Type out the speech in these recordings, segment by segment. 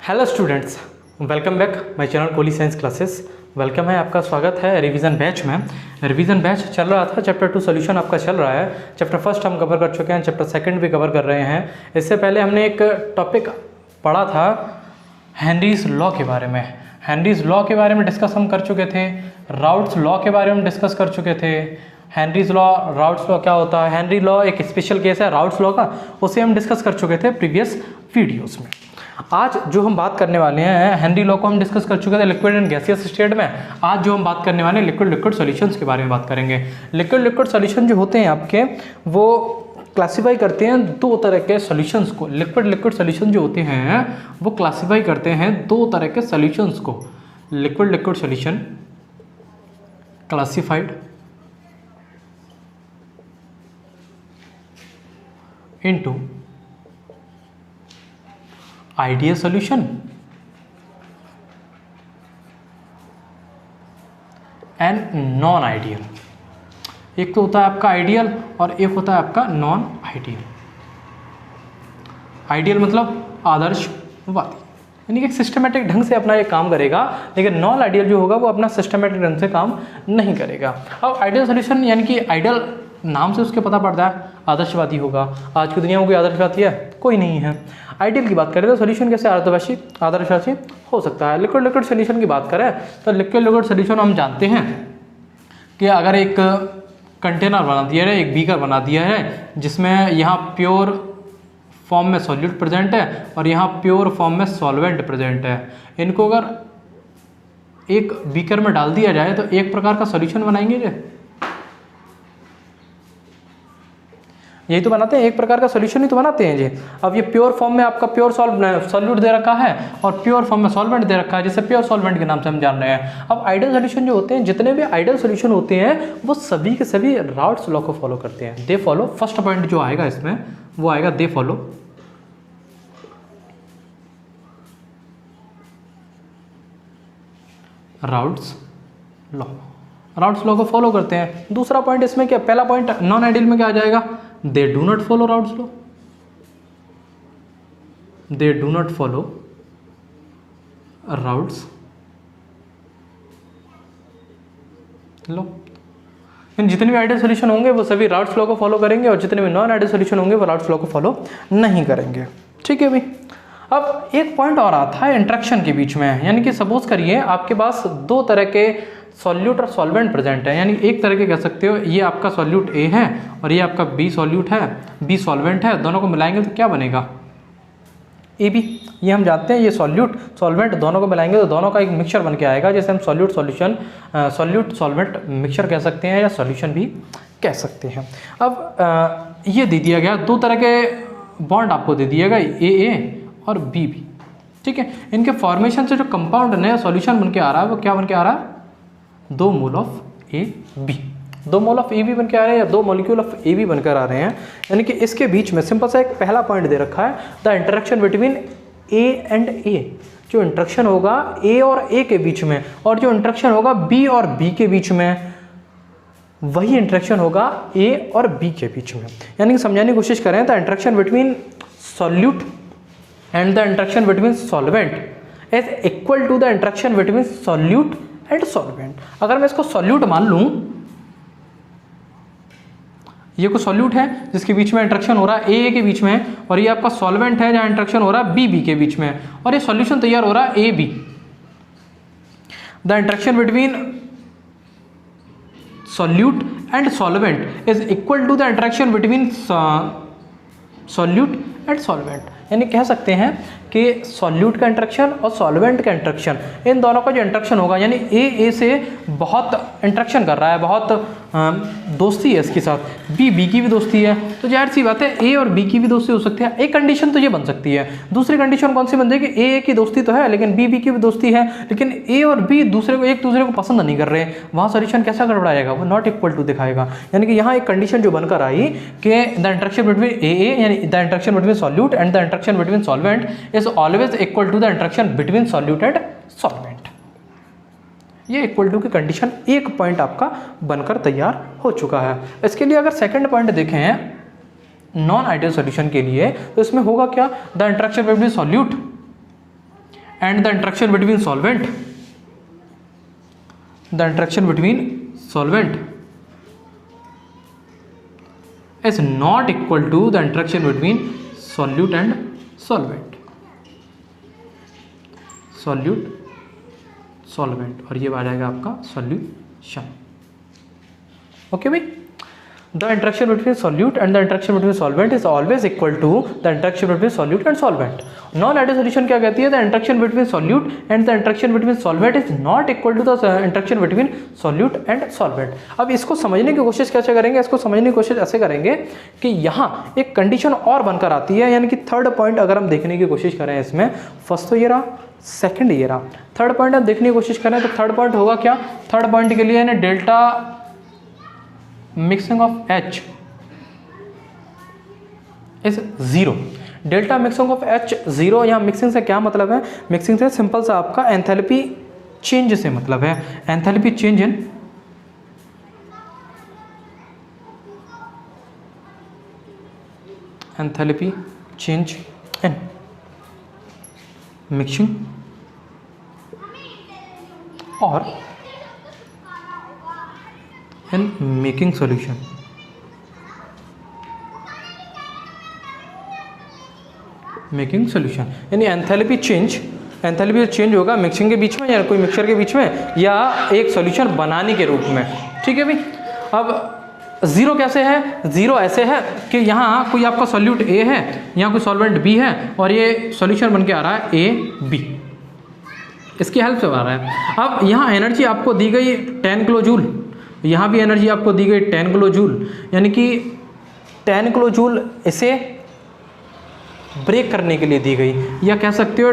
Hello students, welcome back my channel Kohli science classes. Welcome है, आपका स्वागत है रिवीजन बैच में। रिवीजन बैच चल रहा था, चैप्टर 2 सॉल्यूशन आपका चल रहा है। चैप्टर फर्स्ट हम कवर कर चुके हैं, चैप्टर सेकंड भी कवर कर रहे हैं। इससे पहले हमने एक टॉपिक पढ़ा था हेनरीज लॉ के बारे में। हेनरीज लॉ के बारे में डिस्कस हम कर चुके थे। राउट्स लॉ के बारे में डिस्कस कर चुके थे। हेनरीज लॉ, राउट्स लॉ क्या होता है, हेनरी लॉ एक स्पेशल केस है राउट्स लॉ का, उसे हम डिस्कस कर चुके थे प्रीवियस वीडियोस में। आज जो हम बात करने वाले हैं, हेनरी लॉ को हम डिस्कस कर चुके थे लिक्विड एंड गैसियस स्टेट में। आज जो हम बात करने वाले हैं लिक्विड सॉल्यूशंस के बारे में बात करेंगे। लिक्विड सॉल्यूशन जो होते हैं आपके, वो क्लासीफाई करते हैं दो तरह के सॉल्यूशंस को। लिक्विड सॉल्यूशन जो होते हैं वो क्लासीफाई करते हैं दो तरह के सॉल्यूशंस को। Liquid solution classified into ideal solution and non ideal. एक तो होता है आपका आइडियल और एक होता है आपका नॉन आइडियल। आइडियल मतलब आदर्शवादी, यानी कि सिस्टमेटिक ढंग से अपना ये काम करेगा, लेकिन नॉन आइडियल जो होगा वो अपना सिस्टमेटिक ढंग से काम नहीं करेगा। अब आइडियल सॉल्यूशन यानी कि आइडियल नाम से उसके पता पड़ता है आदर्शवादी होगा। आज की दुनिया में कोई आदर्शवादी है? कोई नहीं है। आइडियल की बात करें तो सॉल्यूशन कैसे आदर्शवादी हो सकता है। लिक्विड सॉल्यूशन की बात करें तो लिक्विड सॉल्यूशन हम जानते हैं कि अगर एक कंटेनर बना दिया है, एक बीकर बना दिया है, जिसमें यहाँ प्योर फॉर्म में सॉल्यूट प्रेजेंट है और यहाँ प्योर फॉर्म में सॉल्वेंट प्रेजेंट है, इनको अगर एक बीकर में डाल दिया जाए तो एक प्रकार का सॉल्यूशन बनाएंगे जी। यही तो बनाते हैं, एक प्रकार का सॉल्यूशन ही तो बनाते हैं जी। अब ये प्योर फॉर्म में आपका प्योर सॉल्यूट दे रखा है और प्योर फॉर्म में सॉल्वेंट दे रखा है, जिसे प्योर सॉल्वेंट के नाम से हम जान रहे हैं। अब आइडियल सॉल्यूशन जो होते हैं, जितने भी आइडियल सॉल्यूशन होते हैं वो सभी के सभी राउट्स लॉ को फॉलो करते हैं। दे फॉलो, फर्स्ट पॉइंट जो आएगा इसमें वो आएगा they follow routes law. Routes law को फॉलो करते हैं। दूसरा पॉइंट इसमें क्या, पहला पॉइंट नॉन आइडियल में क्या आ जाएगा, they do not follow routes law. They do not follow routes law. जितने भी आइडियल सॉल्यूशन होंगे वो सभी राउट्स लॉ को फॉलो करेंगे और जितने भी नॉन आइडियल सॉल्यूशन होंगे वो राउट्स लॉ को फॉलो नहीं करेंगे। ठीक है भाई। अब एक पॉइंट और आता है इंट्रैक्शन के बीच में, यानी कि सपोज करिए आपके पास दो तरह के सॉल्यूट और सॉल्वेंट प्रेजेंट है। यानी एक तरह के कह सकते हो ये आपका सॉल्यूट ए है और ये आपका बी सॉल्यूट है, बी सॉल्वेंट है। दोनों को मिलाएंगे तो क्या बनेगा, ए बी। ये हम जानते हैं, ये सॉल्यूट सॉल्वेंट दोनों को मिलाएंगे तो दोनों का एक मिक्सचर बन के आएगा, जैसे हम सॉल्यूट सॉल्वेंट मिक्सचर कह सकते हैं या सॉल्यूशन भी कह सकते हैं। अब ये दे दिया गया, दो तरह के बॉन्ड आपको दे दिएगा, ए और बी। ठीक है। इनके फॉर्मेशन से जो कंपाउंड नया सॉल्यूशन बन के आ रहा है वो क्या बन के आ रहा है, 2 mole of A B. 2 mole of A B बन के आ रहे हैं या 2 मॉलिक्यूल ऑफ ए बी बनकर आ रहे हैं। यानी कि इसके बीच में सिंपल सा एक पहला पॉइंट दे रखा है, the interaction between A and A. जो इंटरेक्शन होगा ए और ए के बीच में और जो इंटरेक्शन होगा बी और बी के बीच में, वही इंटरेक्शन होगा ए और बी के बीच में। यानी कि समझाने की कोशिश करें तो interaction between solute and the interaction between solvent is equal to the interaction between solute and solvent. अगर मैं इसको सॉल्यूट मान लूं, ये कोई सॉल्यूट है जिसके बीच में इंटरेक्शन हो रहा है ए के बीच में, और ये आपका सॉल्वेंट है जहां इंटरेक्शन हो रहा है बी के बीच में, और ये सॉल्यूशन तैयार हो रहा है A B. The interaction between solute and solvent is equal to the interaction between solute and solvent. यानी कह सकते हैं कि सॉल्यूट का इंटरेक्शन और सॉल्वेंट का इंटरेक्शन, इन दोनों का जो इंटरेक्शन होगा, यानी ए से बहुत इंटरेक्शन कर रहा है, बहुत दोस्ती है इसके साथ, बी की भी दोस्ती है, तो जाहिर सी बात है ए और बी की भी दोस्ती हो सकती है। एक कंडीशन तो ये बन सकती है। दूसरी कंडीशन कौन सी बन जाएगी, ए की दोस्ती तो है लेकिन बी की भी दोस्ती है, लेकिन ए और बी एक दूसरे को पसंद नहीं कर रहे हैं। वहाँ सॉल्यूशन कैसा गड़बड़ाएगा, वो नॉट इक्वल टू दिखाएगा। यानी कि यहाँ एक कंडीशन जो बनकर आई कि द इंटरेक्शन बिटवीन ए यानी the interaction between solute and the interaction between solvent is always equal to the interaction between solute and solvent. ये इक्वल टू की कंडीशन एक पॉइंट आपका बनकर तैयार हो चुका है। इसके लिए अगर सेकंड पॉइंट देखें नॉन आइडियल सॉल्यूशन के लिए, तो इसमें होगा क्या, the interaction between solute and the interaction between solvent is not equal to the interaction between solute and solvent, और ये आ जाएगा आपका सॉल्यूशन। ओके भाई, the interaction between solute and the interaction between solvent is always equal to the interaction between solute and solvent. Non-ideal solution क्या कहती है? The interaction between solute and the interaction between solvent is not equal to the interaction between solute and solvent. अब इसको समझने की कोशिश कैसे करेंगे? इसको समझने की कोशिश ऐसे करेंगे कि यहाँ एक कंडीशन और बनकर आती है, यानी कि थर्ड पॉइंट अगर हम देखने की कोशिश करें इसमें, फर्स्ट तो ये रहा, सेकंड ये रहा, थर्ड पॉइंट हम देखने की कोशिश करें तो थर्ड पॉइंट होगा क्या? थर्ड पॉइंट के लिए delta mixing of H is 0। Delta mixing of H 0। यहाँ मिक्सिंग से क्या मतलब है? मिक्सिंग से सिंपल सा आपका एंथैल्पी चेंज से मतलब है, एंथैल्पी चेंज इन मिक्सिंग और in making solution। यानी एंथैल्पी चेंज होगा मिक्सिंग के बीच में या कोई मिक्सचर के बीच में या एक सॉल्यूशन बनाने के रूप में। ठीक है भाई। अब जीरो कैसे है? जीरो ऐसे है कि यहाँ कोई आपका सॉल्यूट A है, यहाँ कोई सॉल्वेंट B है और ये सॉल्यूशन बन के आ रहा है AB, इसकी हेल्प से आ रहा है। अब यहाँ एनर्जी आपको दी गई 10 किलो जूल, यहाँ भी एनर्जी आपको दी गई 10 किलो जूल, यानी कि 10 किलो जूल इसे ब्रेक करने के लिए दी गई, या कह सकते हो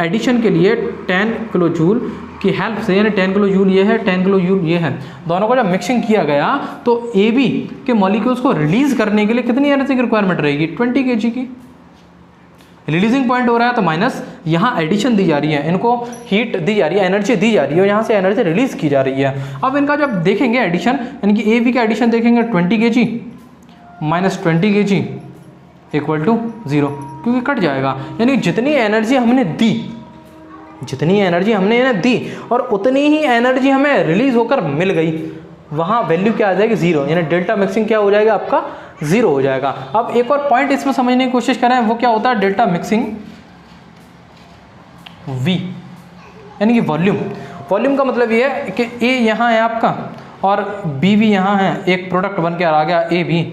एडिशन के लिए 10 किलो जूल की हेल्प से, यानी 10 किलो जूल ये है, 10 किलो जूल ये है, दोनों को जब मिक्सिंग किया गया तो AB के मॉलिक्यूल्स को रिलीज करने के लिए कितनी एनर्जी की रिक्वायरमेंट रहेगी? 20 kg की। रिलीजिंग पॉइंट हो रहा है तो माइनस, यहाँ एडिशन दी जा रही है, इनको हीट दी जा रही है, एनर्जी दी जा रही है और यहाँ से एनर्जी रिलीज की जा रही है। अब इनका जब देखेंगे एडिशन, यानी कि AB का एडिशन देखेंगे 20 kg minus 20 kg equal to 0, क्योंकि कट जाएगा। यानी जितनी एनर्जी हमने दी और उतनी ही एनर्जी हमें रिलीज होकर मिल गई, वहाँ वैल्यू क्या आ जाएगी? 0। यानी डेल्टा मिक्सिंग क्या हो जाएगा? आपका 0 हो जाएगा। अब एक और पॉइंट इसमें समझने की कोशिश करें, वो क्या होता है? डेल्टा मिक्सिंग V, यानी कि वॉल्यूम का मतलब ये है कि A यहाँ है आपका और B भी यहाँ है, एक प्रोडक्ट बन के आ गया AB,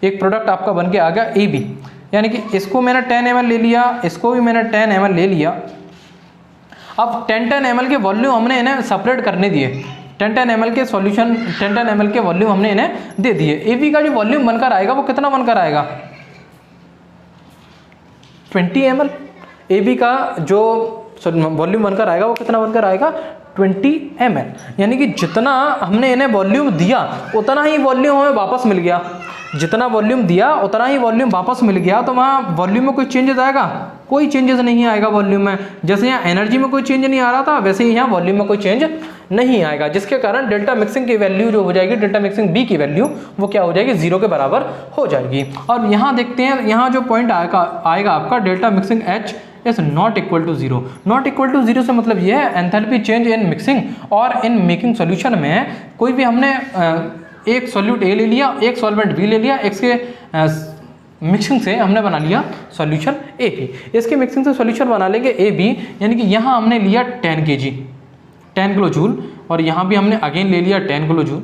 एक प्रोडक्ट आपका बन के आ गया AB, यानी कि इसको मैंने 10 ml ले लिया, इसको भी मैंने 10 ml ले लिया। अब 10 ml के वॉल्यूम हमने इन्हें सेपरेट करने दिए, 10 ml के सॉल्यूशन 10 ml के वॉल्यूम हमने इन्हें दे दिए। AB का जो वॉल्यूम बनकर आएगा वो कितना बनकर आएगा? 20 ml। AB का जो वॉल्यूम बनकर आएगा वो कितना बनकर आएगा? 20 ml। यानी कि जितना हमने इन्हें वॉल्यूम दिया उतना ही वॉल्यूम हमें वापस मिल गया, जितना वॉल्यूम दिया उतना ही वॉल्यूम वापस मिल गया। तो वहाँ वॉल्यूम में कोई चेंजेस आएगा? कोई चेंजेस नहीं आएगा वॉल्यूम में। जैसे यहाँ एनर्जी में कोई चेंज नहीं आ रहा था, वैसे ही यहाँ वॉल्यूम में कोई चेंज नहीं आएगा, जिसके कारण डेल्टा मिक्सिंग की वैल्यू जो हो जाएगी, डेल्टा मिक्सिंग B की वैल्यू वो क्या हो जाएगी? 0 के बराबर हो जाएगी। और यहाँ देखते हैं, यहाँ जो पॉइंट आएगा आपका delta mixing H is not equal to 0। Not equal to 0 से मतलब ये है एंथैल्पी चेंज इन मिक्सिंग और इन मेकिंग सॉल्यूशन में कोई भी हमने एक सॉल्यूट A ले लिया, एक सॉल्वेंट B ले लिया, इसके मिक्सिंग से हमने बना लिया सॉल्यूशन AB। इसके मिक्सिंग से सॉल्यूशन बना लेंगे AB, यानी कि यहाँ हमने लिया 10 kg 10 किलो जूल और यहाँ भी हमने अगेन ले लिया 10 किलो जूल,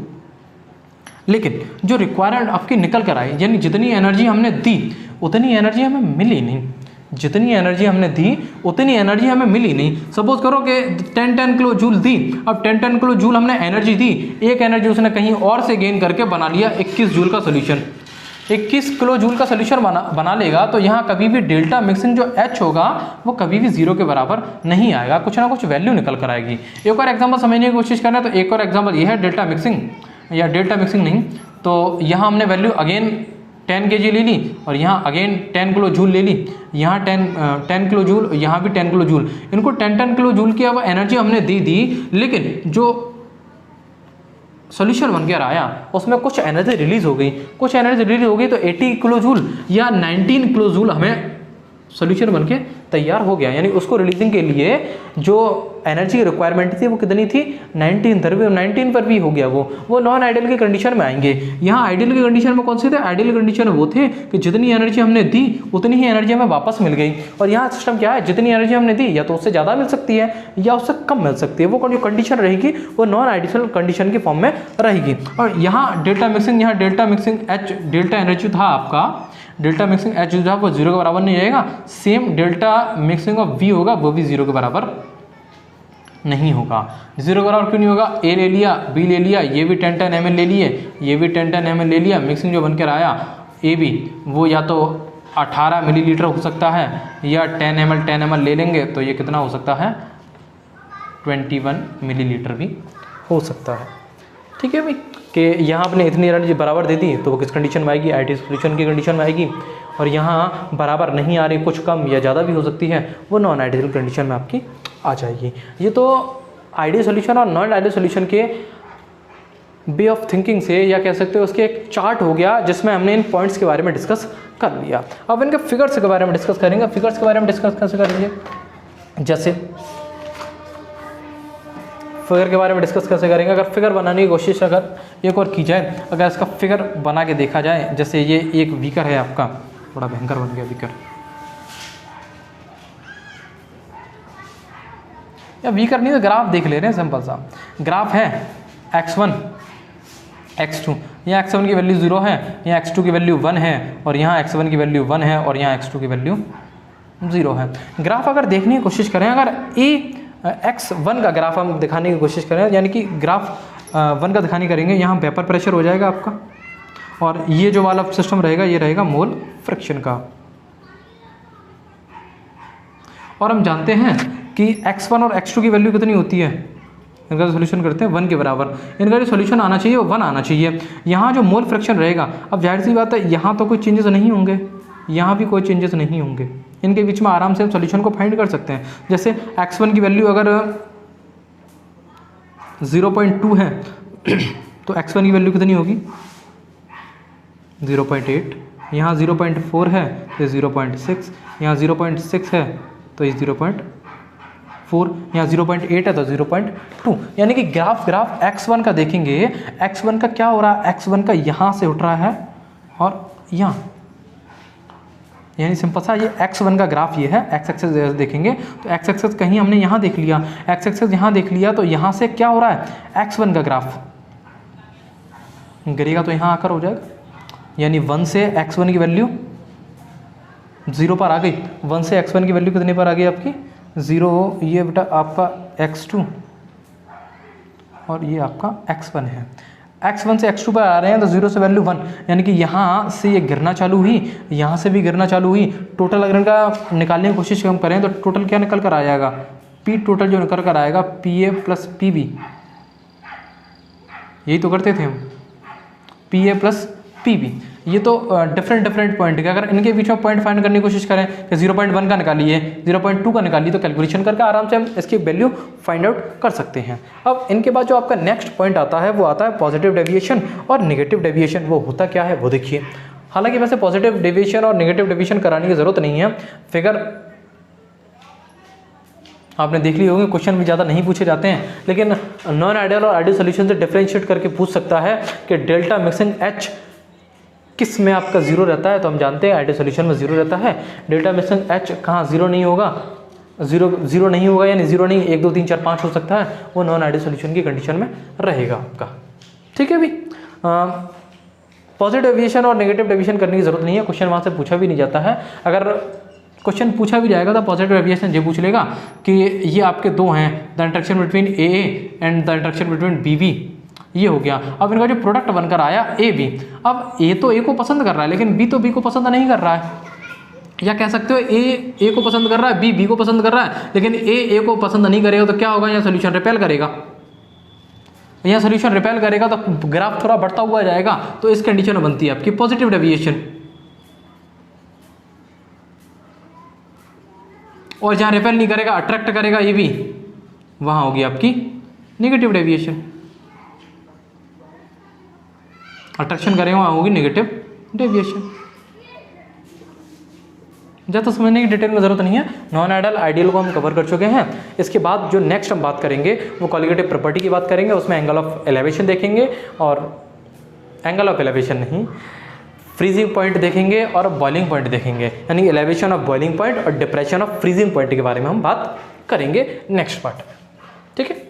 लेकिन जो रिक्वायरमेंट आपकी निकल कर आई, यानी जितनी एनर्जी हमने दी उतनी एनर्जी हमें मिली नहीं, जितनी एनर्जी हमने दी उतनी एनर्जी हमें मिली नहीं। सपोज करो कि 10 किलो जूल दी, अब 10 किलो जूल हमने एनर्जी दी, एक एनर्जी उसने कहीं और से गेन करके बना लिया 21 जूल का सोल्यूशन। 21 किलो जूल का सोल्यूशन बना लेगा तो यहाँ कभी भी डेल्टा मिक्सिंग जो H होगा वो कभी भी 0 के बराबर नहीं आएगा, कुछ ना कुछ वैल्यू निकल कर आएगी। एक और एग्जाम्पल समझने की कोशिश करना है, तो एक और एग्जाम्पल ये है डेल्टा मिक्सिंग, या डेल्टा मिक्सिंग नहीं, तो यहाँ हमने वैल्यू अगेन 10 kg ले ली और यहाँ अगेन 10 किलो जूल ले ली, यहाँ 10 किलो जूल, यहाँ भी 10 किलो जूल, इनको 10 किलो जूल की अब एनर्जी हमने दे दी, लेकिन जो सॉल्यूशन बन के आया उसमें कुछ एनर्जी रिलीज हो गई, तो 80 किलो जूल या 19 किलो जूल हमें सोल्यूशन बनके तैयार हो गया, यानी उसको रिलीजिंग के लिए जो एनर्जी की रिक्वायरमेंट थी वो कितनी थी 19 पर भी हो गया। वो नॉन आइडियल की कंडीशन में आएंगे। यहाँ आइडियल की कंडीशन में कौन से थे? आइडियल कंडीशन वो थे कि जितनी एनर्जी हमने दी उतनी ही एनर्जी हमें वापस मिल गई। और यहाँ सिस्टम क्या है, जितनी एनर्जी हमने दी या तो उससे ज़्यादा मिल सकती है या उससे कम मिल सकती है। वो जो कंडीशन रहेगी वो नॉन आइडियल कंडीशन की फॉर्म में रहेगी। और यहाँ डेल्टा मिक्सिंग, यहाँ delta mixing H delta energy था आपका, डेल्टा मिक्सिंग एच जो है वो 0 के बराबर नहीं आएगा। Same delta mixing of V होगा वो भी 0 के बराबर नहीं होगा। 0 के बराबर क्यों नहीं होगा? ए ले लिया, बी ले लिया, ये भी 10 ml ले लिए, ये भी 10 ml ले लिया, मिक्सिंग जो बनकर आया ए बी वो या तो 18 मिलीलीटर हो सकता है या 10 ml ले लेंगे तो ये कितना हो सकता है 21 मिलीलीटर भी हो सकता है। ठीक है भाई, कि यहाँ आपने इतनी एनर्जी बराबर दे दी तो वो किस कंडीशन में आएगी? आइडियल सॉल्यूशन की कंडीशन में आएगी। और यहाँ बराबर नहीं आ रही, कुछ कम या ज़्यादा भी हो सकती है, वो नॉन आइडियल कंडीशन में आपकी आ जाएगी। ये तो आइडियल सॉल्यूशन और नॉन आइडियल सॉल्यूशन के वे ऑफ थिंकिंग से, या कह सकते हो उसके एक चार्ट हो गया जिसमें हमने इन पॉइंट्स के बारे में डिस्कस कर लिया। अब इनके फिगर्स के बारे में डिस्कस करेंगे। फिगर्स के बारे में डिस्कस कैसे करेंगे? जैसे फिगर के बारे में डिस्कस कैसे करेंगे? अगर फिगर बनाने की कोशिश अगर एक और की जाए, अगर इसका फिगर बना के देखा जाए, जैसे ये एक बीकर है आपका, बड़ा भयंकर बन गया बीकर, या बीकर नहीं तो ग्राफ देख ले रहे हैं। सिंपल सा ग्राफ है x1 x2, यहाँ x1 की वैल्यू 0 है, यहाँ x2 की वैल्यू 1 है, और यहाँ x1 की वैल्यू 1 है, और यहाँ x2 की वैल्यू 0 है। ग्राफ अगर देखने की कोशिश करें, अगर x1 का ग्राफ हम दिखाने की कोशिश करें, यानी कि ग्राफ 1 का दिखाने करेंगे, यहाँ वेपर प्रेशर हो जाएगा आपका, और ये जो वाला सिस्टम रहेगा ये रहेगा मोल फ्रिक्शन का। और हम जानते हैं कि x1 और x2 की वैल्यू कितनी होती है, इनका सोल्यूशन करते हैं 1 के बराबर। इनका जो सोल्यूशन आना चाहिए वो 1 आना चाहिए। यहाँ जो मोल फ्रिक्शन रहेगा, अब जाहिर सी बात है यहाँ तो कोई चेंजेस नहीं होंगे, यहाँ भी कोई चेंजेस नहीं होंगे, इनके बीच में आराम से हम सोल्यूशन को फाइंड कर सकते हैं। जैसे x1 की वैल्यू अगर 0.2 है तो x1 की वैल्यू कितनी होगी 0.8, यहाँ 0.4 है तो 0.6, यहाँ 0.6 है तो 0.4, यहाँ 0.8 है तो 0.2। यानी कि ग्राफ x1 का देखेंगे, x1 का क्या हो रहा है, x1 का यहाँ से उठ रहा है और यहाँ, यानी सिंपल सा ये x1 का ग्राफ ये है। x एक्सेस देखेंगे तो x एक्सेस कहीं हमने यहाँ देख लिया, x एक्सेस यहाँ देख लिया, तो यहाँ से क्या हो रहा है x1 का ग्राफ गिरेगा तो यहाँ आकर हो जाएगा, यानी 1 से x1 की वैल्यू 0 पर आ गई। 1 से x1 की वैल्यू कितने पर आ गई आपकी 0, ये बेटा आपका x2 और ये आपका x1 है। x1 से x2 पर आ रहे हैं तो 0 से वैल्यू 1, यानी कि यहाँ से ये गिरना चालू हुई, यहाँ से भी गिरना चालू हुई। टोटल अगर इनका निकालने की कोशिश हम करें तो टोटल क्या निकल कर आएगा, P टोटल जो निकल कर आएगा PA प्लस PB, यही तो करते थे हम, PA प्लस PB। ये तो डिफरेंट पॉइंट के, अगर इनके बीच में पॉइंट फाइंड करने की कोशिश करें कि 0.1 का निकालिए, 0.2 का निकालिए, तो कैलकुलेशन करके आराम से हम इसकी वैल्यू फाइंड आउट कर सकते हैं। अब इनके बाद जो आपका नेक्स्ट पॉइंट आता है वो आता है पॉजिटिव डेविएशन और नेगेटिव डेविएशन। वो होता क्या है वो देखिए। हालांकि वैसे पॉजिटिव डेविएशन और नेगेटिव डेविएशन कराने की जरूरत नहीं है, फिगर आपने देख ली होगी, क्वेश्चन भी ज़्यादा नहीं पूछे जाते हैं, लेकिन नॉन आइडियल और आइडियल सोल्यूशन से डिफरेंशिएट करके पूछ सकता है कि डेल्टा मिक्सिंग H किस में आपका 0 रहता है। तो हम जानते हैं आइडियल सोल्यूशन में 0 रहता है। डेल्टा मिक्सिंग H कहाँ 0 नहीं होगा, 0 नहीं होगा, यानी 0 नहीं 1 2 3 4 5 हो सकता है, वो नॉन आइडियल सोल्यूशन की कंडीशन में रहेगा आपका। ठीक है भाई, पॉजिटिव डेविएशन और नेगेटिव डेविएशन करने की जरूरत नहीं है, क्वेश्चन वहाँ से पूछा भी नहीं जाता है। अगर क्वेश्चन पूछा भी जाएगा तो पॉजिटिव डेविएशन ये पूछ लेगा कि ये आपके दो हैं, the interaction between AA and the interaction between BB, ये हो गया। अब इनका जो प्रोडक्ट बनकर आया AB, अब A तो A को पसंद कर रहा है लेकिन B तो B को पसंद नहीं कर रहा है, या कह सकते हो A को पसंद कर रहा है, B को पसंद कर रहा है, लेकिन A को पसंद नहीं करेगा तो क्या होगा, यहाँ सोल्यूशन रिपेल करेगा, यहाँ सोल्यूशन रिपेल करेगा तो ग्राफ थोड़ा बढ़ता हुआ जाएगा, तो इस कंडीशन में बनती है आपकी पॉजिटिव डेविएशन। और जहाँ रिपेल नहीं करेगा, अट्रैक्ट करेगा AB, वहाँ होगी आपकी नेगेटिव डेविएशन। अट्रैक्शन करेगा वहाँ होगी नेगेटिव डेविएशन। ज़्यादा समझने की डिटेल में ज़रूरत नहीं है। नॉन आइडियल आइडियल को हम कवर कर चुके हैं। इसके बाद जो नेक्स्ट हम बात करेंगे वो कॉलिगेटिव प्रॉपर्टी की बात करेंगे। उसमें एंगल ऑफ एलिवेशन देखेंगे, और एंगल ऑफ एलिवेशन नहीं, फ्रीजिंग पॉइंट देखेंगे और बॉइलिंग पॉइंट देखेंगे, यानी एलिवेशन ऑफ बॉइलिंग पॉइंट और डिप्रेशन ऑफ फ्रीजिंग पॉइंट के बारे में हम बात करेंगे नेक्स्ट पार्ट में। ठीक है।